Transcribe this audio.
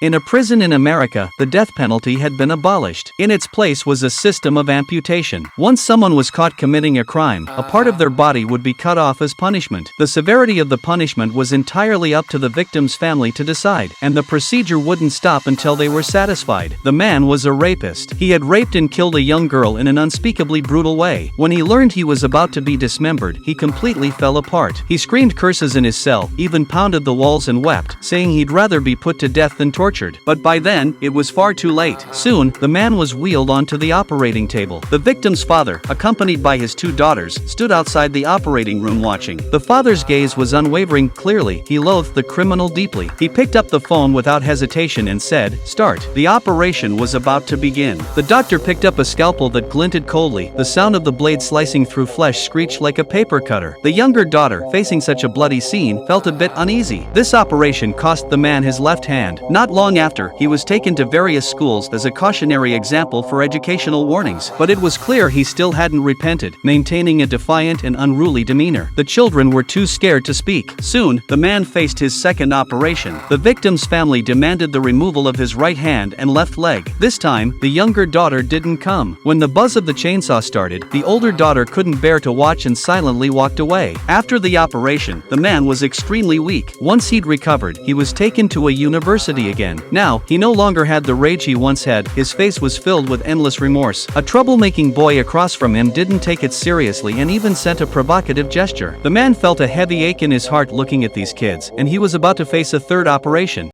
In a prison in America, the death penalty had been abolished. In its place was a system of amputation. Once someone was caught committing a crime, a part of their body would be cut off as punishment. The severity of the punishment was entirely up to the victim's family to decide, and the procedure wouldn't stop until they were satisfied. The man was a rapist. He had raped and killed a young girl in an unspeakably brutal way. When he learned he was about to be dismembered, he completely fell apart. He screamed curses in his cell, even pounded the walls and wept, saying he'd rather be put to death than tortured. But by then, it was far too late. Soon, the man was wheeled onto the operating table. The victim's father, accompanied by his two daughters, stood outside the operating room watching. The father's gaze was unwavering. Clearly, he loathed the criminal deeply. He picked up the phone without hesitation and said, "Start." The operation was about to begin. The doctor picked up a scalpel that glinted coldly. The sound of the blade slicing through flesh screeched like a paper cutter. The younger daughter, facing such a bloody scene, felt a bit uneasy. This operation cost the man his left hand. Not long after, he was taken to various schools as a cautionary example for educational warnings, but it was clear he still hadn't repented, maintaining a defiant and unruly demeanor. The children were too scared to speak. Soon, the man faced his second operation. The victim's family demanded the removal of his right hand and left leg. This time, the younger daughter didn't come. When the buzz of the chainsaw started, the older daughter couldn't bear to watch and silently walked away. After the operation, the man was extremely weak. Once he'd recovered, he was taken to a university again. Now, he no longer had the rage he once had. His face was filled with endless remorse. A troublemaking boy across from him didn't take it seriously and even sent a provocative gesture. The man felt a heavy ache in his heart looking at these kids, and he was about to face a third operation.